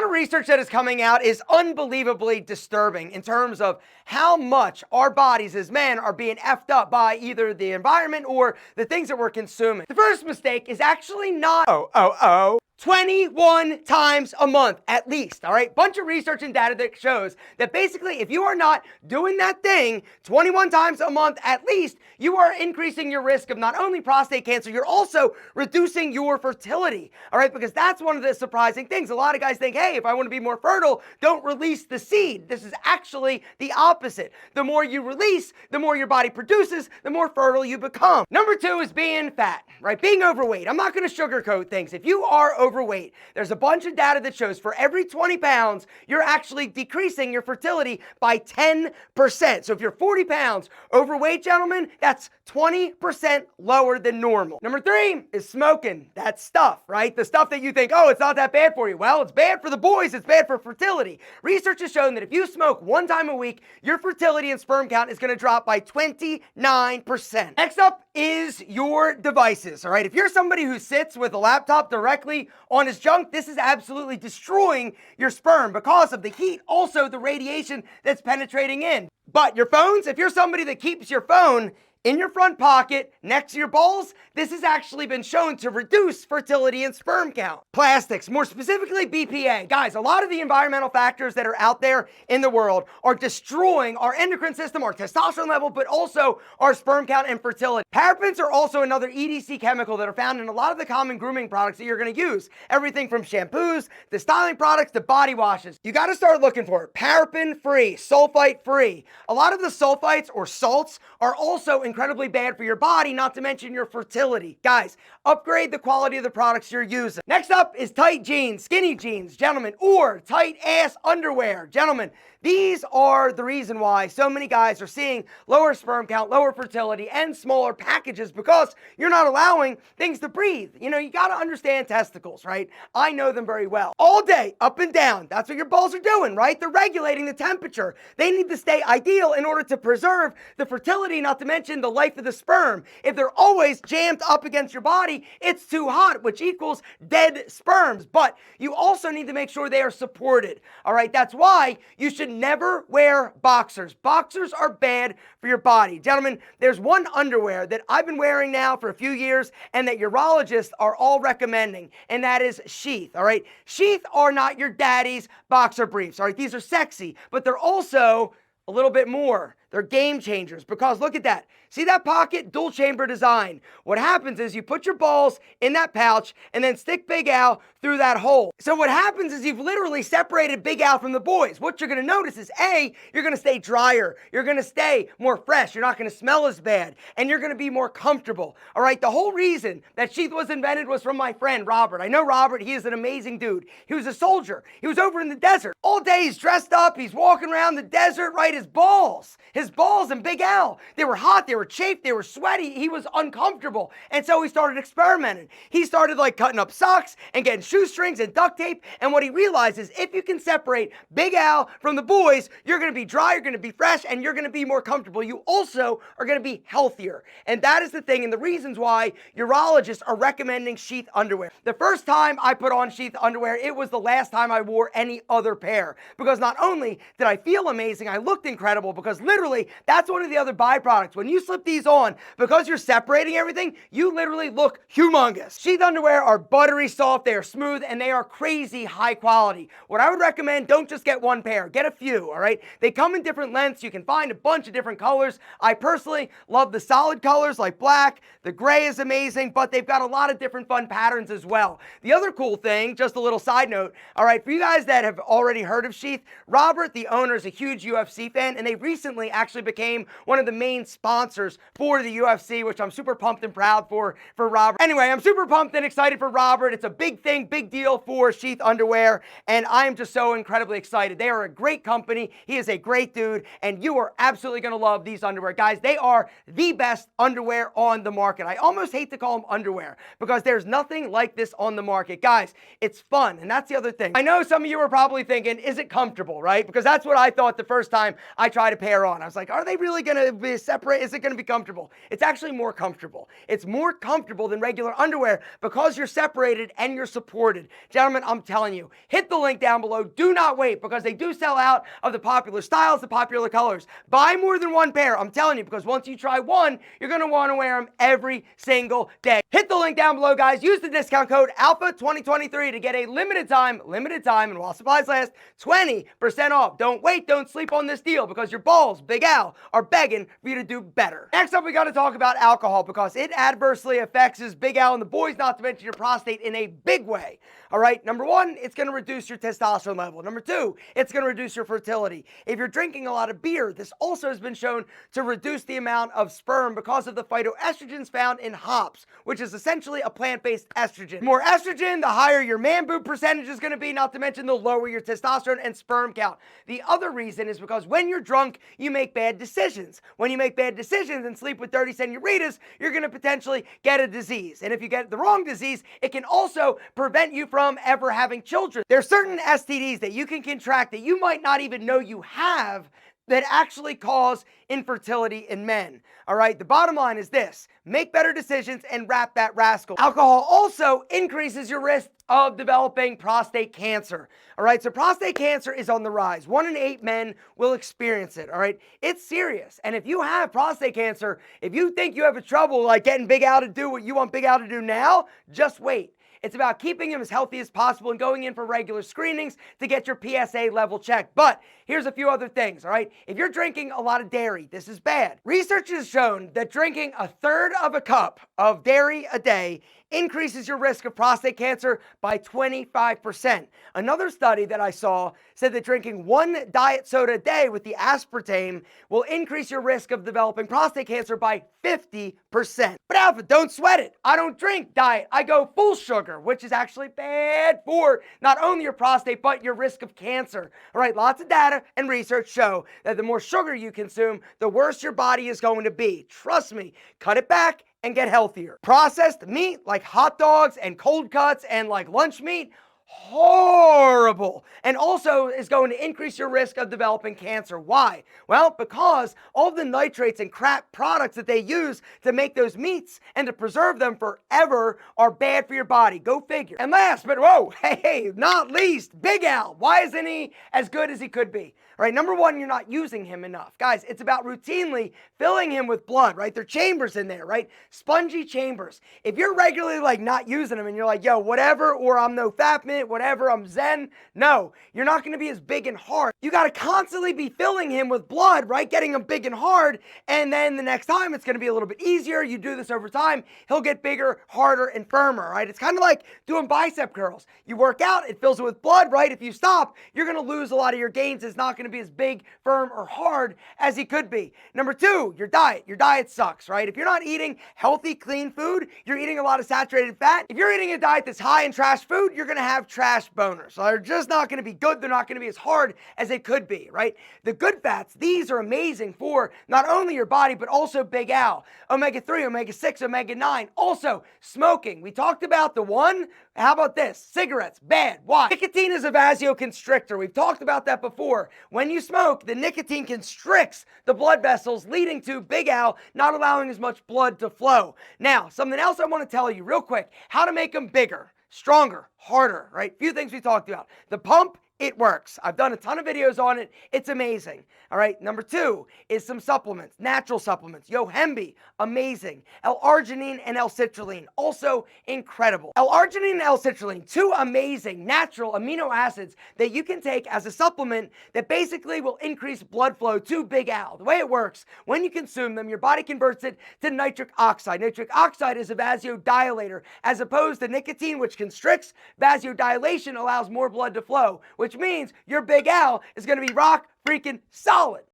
amount of research that is coming out is unbelievably disturbing in terms of how much our bodies as men are being effed up by either the environment or the things that we're consuming. The first mistake is actually not 21 times a month at least, all right? Bunch of research and data that shows that basically if you are not doing that thing 21 times a month at least, you are increasing your risk of not only prostate cancer, you're also reducing your fertility, all right? Because that's one of the surprising things. A lot of guys think, hey, if I want to be more fertile, don't release the seed. This is actually the opposite. The more you release, the more your body produces, the more fertile you become. Number 2 is being fat, right? Being overweight. I'm not going to sugarcoat things. If you are overweight, there's a bunch of data that shows for every 20 pounds, you're actually decreasing your fertility by 10%. So if you're 40 pounds overweight, gentlemen, that's 20% lower than normal. Number 3 is smoking. That stuff, right? The stuff that you think, oh, it's not that bad for you. Well, it's bad for the boys. It's bad for fertility. Research has shown that if you smoke 1 time a week, your fertility and sperm count is going to drop by 29%. Next up is your devices, all right? If you're somebody who sits with a laptop directly on his junk, this is absolutely destroying your sperm because of the heat, also the radiation that's penetrating in. But your phones, if you're somebody that keeps your phone in your front pocket next to your balls, this has actually been shown to reduce fertility and sperm count. Plastics, more specifically BPA. Guys, a lot of the environmental factors that are out there in the world are destroying our endocrine system, our testosterone level, but also our sperm count and fertility. Parabens are also another EDC chemical that are found in a lot of the common grooming products that you're going to use. Everything from shampoos, to styling products, to body washes. You got to start looking for it. Paraben-free, sulfite-free. A lot of the sulfites or salts are also incredibly bad for your body, not to mention your fertility. Guys, upgrade the quality of the products you're using. Next up is tight jeans, skinny jeans, gentlemen, or tight ass underwear. Gentlemen, these are the reason why so many guys are seeing lower sperm count, lower fertility, and smaller packages because you're not allowing things to breathe. You know, you got to understand testicles, right? I know them very well. All day, up and down. That's what your balls are doing, right? They're regulating the temperature. They need to stay ideal in order to preserve the fertility, not to mention the life of the sperm. If they're always jammed up against your body, it's too hot, which equals dead sperms. But you also need to make sure they are supported, all right? That's why you should never wear boxers. Boxers are bad for your body. Gentlemen, there's one underwear that I've been wearing now for a few years and that urologists are all recommending, and that is Sheath, all right? Sheath are not your daddy's boxer briefs, all right? These are sexy, but they're also a little bit more. They're game changers because look at that. See that pocket? Dual chamber design. What happens is you put your balls in that pouch and then stick Big Al through that hole. So what happens is you've literally separated Big Al from the boys. What you're going to notice is A, you're going to stay drier. You're going to stay more fresh. You're not going to smell as bad and you're going to be more comfortable. All right. The whole reason that Sheath was invented was from my friend Robert. I know Robert. He is an amazing dude. He was a soldier. He was over in the desert. All day he's dressed up. He's walking around the desert, right? His balls and Big Al, they were hot, they were chafed, they were sweaty, he was uncomfortable. And so he started experimenting. He started like cutting up socks and getting shoestrings and duct tape. And what he realized is if you can separate Big Al from the boys, you're going to be dry, you're going to be fresh, and you're going to be more comfortable. You also are going to be healthier. And that is the thing and the reasons why urologists are recommending Sheath underwear. The first time I put on Sheath underwear, it was the last time I wore any other pair. Because not only did I feel amazing, I looked incredible because literally that's one of the other byproducts. When you slip these on, because you're separating everything, you literally look humongous. Sheath underwear are buttery soft, they are smooth, and they are crazy high quality. What I would recommend, don't just get one pair, get a few, all right? They come in different lengths. You can find a bunch of different colors. I personally love the solid colors like black. The gray is amazing, but they've got a lot of different fun patterns as well. The other cool thing, just a little side note, all right, for you guys that have already heard of Sheath, Robert, the owner, is a huge UFC fan, and they recently actually became one of the main sponsors for the UFC, which I'm super pumped and proud for Robert. Anyway, I'm super pumped and excited for Robert. It's a big thing, big deal for Sheath underwear, and I am just so incredibly excited. They are a great company. He is a great dude, and you are absolutely going to love these underwear. Guys, they are the best underwear on the market. I almost hate to call them underwear because there's nothing like this on the market. Guys, it's fun, and that's the other thing. I know some of you are probably thinking, is it comfortable, right? Because that's what I thought the first time I tried a pair on. I was like, are they really going to be separate? Is it going to be comfortable? It's actually more comfortable. It's more comfortable than regular underwear because you're separated and you're supported. Gentlemen, I'm telling you, hit the link down below. Do not wait because they do sell out of the popular styles, the popular colors. Buy more than one pair. I'm telling you, because once you try one, you're going to want to wear them every single day. Hit the link down below, guys. Use the discount code ALPHA2023 to get a limited time, and while supplies last, 20% off. Don't wait. Don't sleep on this deal because your balls, Big Al, are begging for you to do better. Next up, we got to talk about alcohol because it adversely affects his Big Al and the boys, not to mention your prostate, in a big way. All right, number one, it's going to reduce your testosterone level. Number two, it's going to reduce your fertility. If you're drinking a lot of beer, this also has been shown to reduce the amount of sperm because of the phytoestrogens found in hops, which is essentially a plant-based estrogen. The more estrogen, the higher your man boob percentage is going to be, not to mention the lower your testosterone and sperm count. The other reason is because when you're drunk, you make bad decisions. When you make bad decisions and sleep with dirty senoritas, you're going to potentially get a disease. And if you get the wrong disease, it can also prevent you from ever having children. There are certain STDs that you can contract that you might not even know you have that actually cause infertility in men. All right, the bottom line is this: make better decisions and wrap that rascal. Alcohol also increases your risk of developing prostate cancer. All right, so prostate cancer is on the rise. 1 in 8 men will experience it. All right, it's serious. And if you have prostate cancer, if you think you have a trouble like getting Big Al to do what you want Big Al to do now, just wait. It's about keeping him as healthy as possible and going in for regular screenings to get your PSA level checked. But here's a few other things, all right? If you're drinking a lot of dairy, this is bad. Research has shown that drinking 1/3 of a cup of dairy a day increases your risk of prostate cancer by 25%. Another study that I saw said that drinking 1 diet soda a day with the aspartame will increase your risk of developing prostate cancer by 50%. But Alpha, don't sweat it. I don't drink diet. I go full sugar, which is actually bad for not only your prostate, but your risk of cancer. All right, lots of data and research show that the more sugar you consume, the worse your body is going to be. Trust me, cut it back and get healthier. Processed meat like hot dogs and cold cuts and like lunch meat, horrible, and also is going to increase your risk of developing cancer. Why? Well, because all the nitrates and crap products that they use to make those meats and to preserve them forever are bad for your body. Go figure. And last, but hey, not least, Big Al. Why isn't he as good as he could be? Right, number one, you're not using him enough. Guys, it's about routinely filling him with blood, right? There are chambers in there, right? Spongy chambers. If you're regularly like not using them and you're like, yo, whatever, or I'm no fat minute, whatever, I'm zen. No, you're not going to be as big and hard. You got to constantly be filling him with blood, right? Getting him big and hard. And then the next time it's going to be a little bit easier. You do this over time, he'll get bigger, harder, and firmer, right? It's kind of like doing bicep curls. You work out, it fills it with blood, right? If you stop, you're going to lose a lot of your gains. It's not going to be as big, firm, or hard as he could be. Number two, your diet. Your diet sucks, right? If you're not eating healthy, clean food, you're eating a lot of saturated fat. If you're eating a diet that's high in trash food, you're going to have trash boners. So they're just not going to be good. They're not going to be as hard as they could be, right? The good fats, these are amazing for not only your body, but also Big Al. Omega-3, omega-6, omega-9. Also, smoking. We talked about the one. How about this? Cigarettes, bad. Why? Nicotine is a vasoconstrictor. We've talked about that before. When you smoke, the nicotine constricts the blood vessels, leading to Big Al not allowing as much blood to flow. Now, something else I want to tell you real quick, how to make them bigger, stronger, harder, right? Few things we talked about. The pump, it works. I've done a ton of videos on it. It's amazing. All right. Number two is some supplements, natural supplements. Yohimbe, amazing. L-arginine and L-citrulline, also incredible. L-arginine and L-citrulline, 2 amazing natural amino acids that you can take as a supplement that basically will increase blood flow to Big Al. The way it works, when you consume them, your body converts it to nitric oxide. Nitric oxide is a vasodilator, as opposed to nicotine, which constricts. Vasodilation allows more blood to flow, which means your Big Al is going to be rock freaking solid.